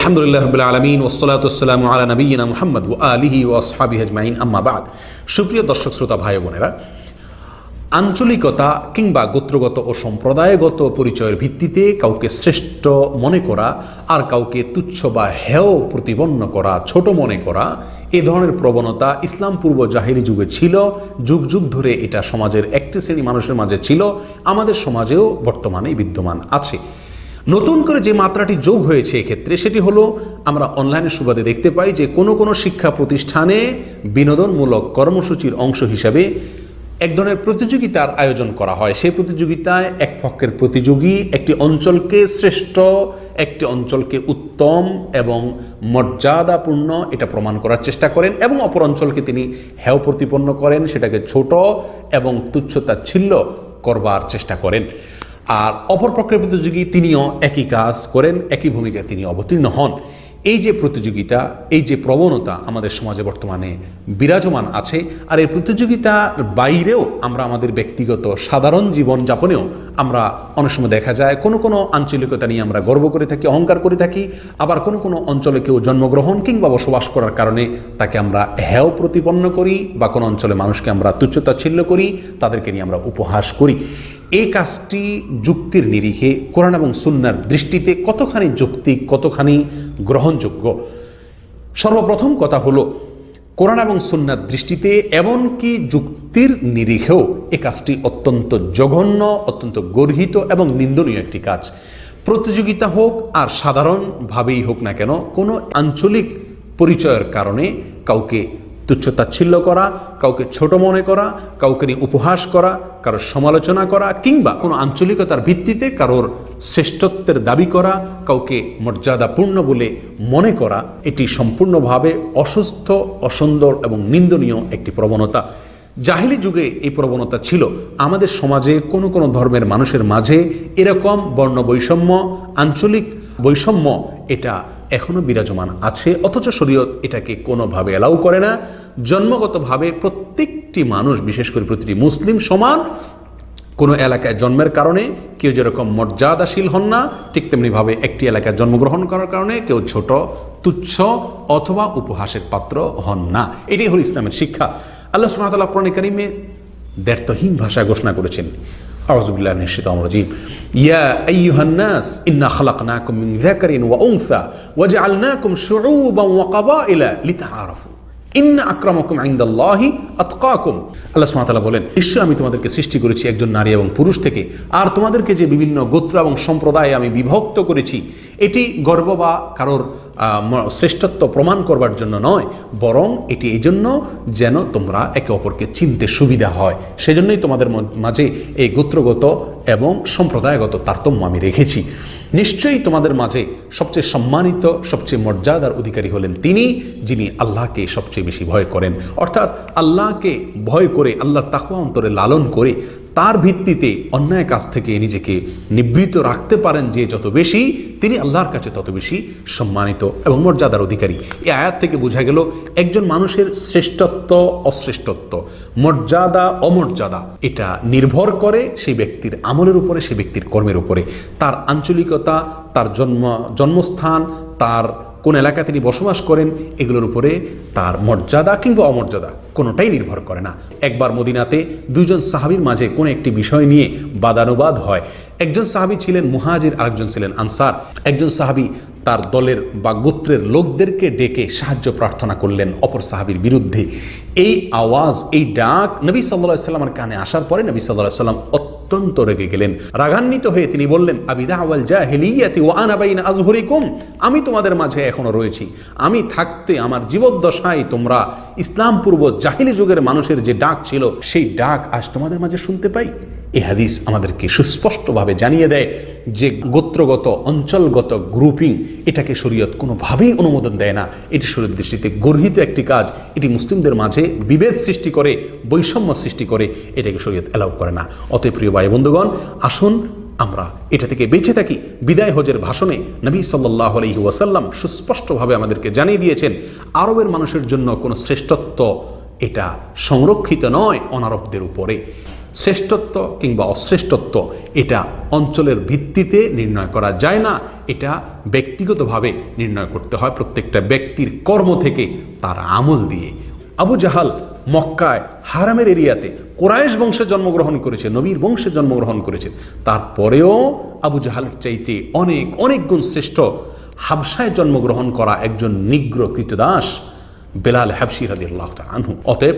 আলহামদুলিল্লাহ রাব্বিল আলামিন ওয়াসসালাতু ওয়াসসালামু আলা নাবিয়িনা মুহাম্মদ ওয়া আলিহি ওয়া আসহাবিহি আজমাইন আম্মা বাদ। সুপ্রিয় দর্শক শ্রোতা ভাই বোনেরা, আঞ্চলিকতা কিংবা গোত্রগত ও সম্প্রদায়গত পরিচয়ের ভিত্তিতে কাউকে শ্রেষ্ঠ মনে করা আর কাউকে তুচ্ছ বা হেয় প্রতিপন্ন করা, ছোট মনে করা, এ ধরনের প্রবণতা ইসলাম পূর্ব জাহেলি যুগে ছিল। যুগ যুগ ধরে এটা সমাজের একটি শ্রেণী মানুষের মাঝে ছিল, আমাদের সমাজেও বর্তমানে বিদ্যমান আছে। নতুন করে যে মাত্রাটি যোগ হয়েছে এক্ষেত্রে সেটি হলো, আমরা অনলাইনের সুবাদে দেখতে পাই যে কোনো শিক্ষা প্রতিষ্ঠানে বিনোদনমূলক কর্মসূচির অংশ হিসাবে এক ধরনের প্রতিযোগিতার আয়োজন করা হয়। সেই প্রতিযোগিতায় এক পক্ষের প্রতিযোগী একটি অঞ্চলকে শ্রেষ্ঠ, একটি অঞ্চলকে উত্তম এবং মর্যাদাপূর্ণ এটা প্রমাণ করার চেষ্টা করেন এবং অপর অঞ্চলকে তিনি হেয় প্রতিপন্ন করেন, সেটাকে ছোট এবং তুচ্ছতাচ্ছিল্য করবার চেষ্টা করেন। আর অপর পক্ষের প্রতিযোগী তিনিও একই কাজ করেন, একই ভূমিকায় তিনি অবতীর্ণ হন। এই যে প্রতিযোগিতা, এই যে প্রবণতা আমাদের সমাজে বর্তমানে বিরাজমান আছে। আর এই প্রতিযোগিতার বাইরেও আমরা আমাদের ব্যক্তিগত সাধারণ জীবনযাপনেও আমরা অনেক সময় দেখা যায় কোনো আঞ্চলিকতা নিয়ে আমরা গর্ব করে থাকি, অহংকার করে থাকি। আবার কোনো অঞ্চলে কেউ জন্মগ্রহণ কিংবা বসবাস করার কারণে তাকে আমরা হেয় প্রতিপন্ন করি, বা কোনো অঞ্চলে মানুষকে আমরা তুচ্ছতাচ্ছিল্য করি, তাদেরকে নিয়ে আমরা উপহাস করি। এই কাজটি যুক্তির নিরিখে কোরআন এবং সুন্নাহর দৃষ্টিতে কতখানি যৌক্তিক, কতখানি গ্রহণযোগ্য? সর্বপ্রথম কথা হলো, কোরআন এবং সুন্নাহর দৃষ্টিতে এমনকি যুক্তির নিরিখেও এই কাজটি অত্যন্ত জঘন্য, অত্যন্ত গর্হিত এবং নিন্দনীয় একটি কাজ। প্রতিযোগিতা হোক আর সাধারণভাবেই হোক না কেন, কোনো আঞ্চলিক পরিচয়ের কারণে কাউকে তুচ্ছতাচ্ছিল্য করা, কাউকে ছোট মনে করা, কাউকে নিয়ে উপহাস করা, কারোর সমালোচনা করা, কিংবা কোনো আঞ্চলিকতার ভিত্তিতে কারোর শ্রেষ্ঠত্বের দাবি করা, কাউকে মর্যাদাপূর্ণ বলে মনে করা, এটি সম্পূর্ণভাবে অসুস্থ, অসুন্দর এবং নিন্দনীয় একটি প্রবণতা। জাহিলি যুগে এই প্রবণতা ছিল। আমাদের সমাজে কোনো ধর্মের মানুষের মাঝে এরকম বর্ণ বৈষম্য, আঞ্চলিক বৈষম্য এটা এখনো বিরাজমান আছে, অথচ শরীয়ত এটাকে কোনোভাবে এলাও করে না। জন্মগতভাবে প্রত্যেকটি মানুষ, বিশেষ করে প্রতিটি মুসলিম সমান। কোনো এলাকায় জন্মের কারণে কেউ যেরকম মর্যাদাশীল হন না, ঠিক তেমনিভাবে একটি এলাকায় জন্মগ্রহণ করার কারণে কেউ ছোট, তুচ্ছ অথবা উপহাসের পাত্র হন না। এটাই হল ইসলামের শিক্ষা। আল্লাহ সুবহানাহু ওয়া তাআলা কোরআনে কারীমে দ্ব্যর্থহীন ভাষায় ঘোষণা করেছেন, আউযু বিল্লাহি মিনাশ শাইতানির রাজীম, ইয়া আইয়ুহান নাস ইন্না খালাকনাকুম মিন যাকারিন ওয়া উনসা ওয়া জাআলনাকুম শুউবান ওয়া ক্বাবাইলা লিতাআরাফু ইন্না আকরামাকুম ইনদাল্লাহি আতকাকুম। আল্লাহ সুবহানাহু ওয়া তাআলা বলেন, নিশ্চয় আমি তোমাদেরকে সৃষ্টি করেছি একজন নারী এবং পুরুষ থেকে, আর তোমাদেরকে যে বিভিন্ন গোত্র এবং সম্প্রদায়ে আমি বিভক্ত করেছি, এটি গর্ব বা কারোর শ্রেষ্ঠত্ব প্রমাণ করবার জন্য নয়, বরং এটি এই জন্য যেন তোমরা একে অপরকে চিনতে সুবিধা হয়। সেজন্যই তোমাদের মাঝে এই গোত্রগত এবং সম্প্রদায়গত তারতম্য আমি রেখেছি। নিশ্চয়ই তোমাদের মাঝে সবচেয়ে সম্মানিত, সবচেয়ে মর্যাদার অধিকারী হলেন তিনি, যিনি আল্লাহকে সবচেয়ে বেশি ভয় করেন। অর্থাৎ আল্লাহকে ভয় করে, আল্লাহর তাকওয়া অন্তরে লালন করে, তার ভিত্তিতে অন্যায় কাজ থেকে নিজেকে নিবৃত্ত রাখতে পারেন যে যত বেশি, তিনি আল্লাহর কাছে তত বেশি সম্মানিত এবং মর্যাদার অধিকারী। এই আয়াত থেকে বোঝা গেল একজন মানুষের শ্রেষ্ঠত্ব, অশ্রেষ্ঠত্ব, মর্যাদা, অমর্যাদা এটা নির্ভর করে সেই ব্যক্তির আমলের উপরে, সেই ব্যক্তির কর্মের উপরে। তার আঞ্চলিকতা, তার জন্মস্থান, তার কোন এলাকায় তিনি বসবাস করেন, এগুলোর উপরে তার মর্যাদা কিংবা অমর্যাদা কোনোটাই নির্ভর করে না। একবার মদিনাতে দুইজন সাহাবীর মাঝে কোনো একটি বিষয় নিয়ে বাদানুবাদ হয়। একজন সাহাবী ছিলেন মুহাজির, আরেকজন ছিলেন আনসার। একজন সাহাবী তার দলের বা গোত্রের লোকদেরকে ডেকে সাহায্য প্রার্থনা করলেন অপর সাহাবীর বিরুদ্ধে। এই আওয়াজ, এই ডাক নবী সাল্লাল্লাহু আলাইহি ওয়াসাল্লামের কানে আসার পরে নবী সাল্লাল্লাহু আলাইহি ওয়াসাল্লাম অত্যন্ত রেগে গেলেন। রাগান্বিত হয়ে তিনি বললেন, আবিদাওয়াল জাহিলিয়াতি ওয়া আনা বাইনা আযহুরিকুম, আমি তোমাদের মাঝে এখনো রয়েছি। আমি থাকতে আমার জীবদ্দশায় তোমরা ইসলাম পূর্ব জাহিলি যুগের মানুষের যে ডাক ছিল, সেই ডাক আজ তোমাদের মাঝে শুনতে পাই। এই হাদিস আমাদেরকে সুস্পষ্টভাবে জানিয়ে দেয় যে গোত্রগত, অঞ্চলগত গ্রুপিং এটাকে শরীয়ত কোনোভাবেই অনুমোদন দেয় না। এটি শরীয়ত দৃষ্টিতে গর্হিত একটি কাজ। এটি মুসলিমদের মাঝে বিভেদ সৃষ্টি করে, বৈষম্য সৃষ্টি করে, এটাকে শরীয়ত এলাও করে না। অতএব প্রিয় ভাই বন্ধুগণ, আসুন আমরা এটা থেকে বেঁচে থাকি। বিদায় হজের ভাষণে নবী সাল্লাল্লাহু আলাইহি ওয়াসাল্লাম সুস্পষ্টভাবে আমাদেরকে জানিয়ে দিয়েছেন, আরবের মানুষের জন্য কোনো শ্রেষ্ঠত্ব এটা সংরক্ষিত নয় অনারবদের উপরে। শ্রেষ্ঠত্ব কিংবা অশ্রেষ্ঠত্ব এটা অঞ্চলের ভিত্তিতে নির্ণয় করা যায় না, এটা ব্যক্তিগতভাবে নির্ণয় করতে হয় প্রত্যেকটা ব্যক্তির কর্ম থেকে, তার আমল দিয়ে। আবু জাহাল মক্কায় হারামের এরিয়াতে কোরাইশ বংশে জন্মগ্রহণ করেছে, নবীর বংশে জন্মগ্রহণ করেছেন, তারপরেও আবু জাহালের চাইতে অনেক অনেক গুণ শ্রেষ্ঠ হাবশায় জন্মগ্রহণ করা একজন নিগ্র কৃতদাস বেলাল হাবশী রাদিয়াল্লাহু তাআলা আনহু। অতএব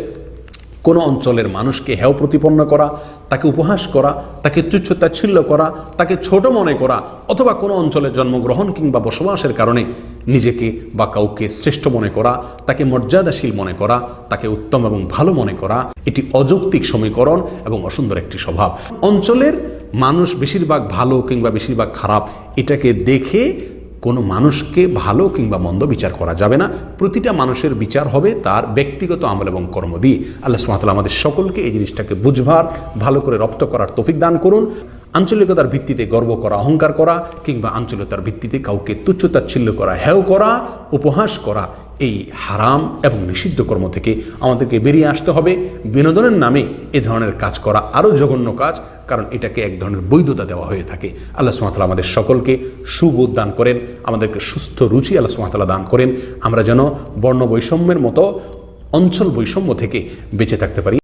কোনো অঞ্চলের মানুষকে হেয় প্রতিপন্ন করা, তাকে উপহাস করা, তাকে তুচ্ছ-তাচ্ছিল্য করা, তাকে ছোট মনে করা, অথবা কোনো অঞ্চলে জন্মগ্রহণ কিংবা বসবাসের কারণে নিজেকে বা কাউকে শ্রেষ্ঠ মনে করা, তাকে মর্যাদাশীল মনে করা, তাকে উত্তম এবং ভালো মনে করা, এটি অযৌক্তিক সমীকরণ এবং অসুন্দর একটি স্বভাব। অঞ্চলের মানুষ বেশিরভাগ ভালো কিংবা বেশিরভাগ খারাপ এটাকে দেখে কোনো মানুষকে ভালো কিংবা মন্দ বিচার করা যাবে না। প্রতিটা মানুষের বিচার হবে তার ব্যক্তিগত আমল এবং কর্ম দিয়ে। আল্লাহ সুবহানাহু ওয়া তাআলা আমাদের সকলকে এই জিনিসটাকে বুঝবার, ভালো করে রপ্ত করার তৌফিক দান করুন। আঞ্চলিকতার ভিত্তিতে গর্ব করা, অহংকার করা, কিংবা আঞ্চলিকতার ভিত্তিতে কাউকে তুচ্ছ-তাচ্ছিল্য করা, হেয় করা, উপহাস করা, এই হারাম এবং নিষিদ্ধ কর্ম থেকে আমাদেরকে বেরিয়ে আসতে হবে। বিনোদনের নামে এ ধরনের কাজ করা আরও জঘন্য কাজ, কারণ এটাকে এক ধরনের বৈধতা দেওয়া হয়ে থাকে। আল্লাহ সুবহানাহু ওয়া তাআলা আমাদের সকলকে সুবোধ দান করেন, আমাদেরকে সুস্থ রুচি আল্লাহ সুবহানাহু ওয়া তাআলা দান করেন, আমরা যেন বর্ণ বৈষম্যের মতো অঞ্চল বৈষম্য থেকে বেঁচে থাকতে পারি।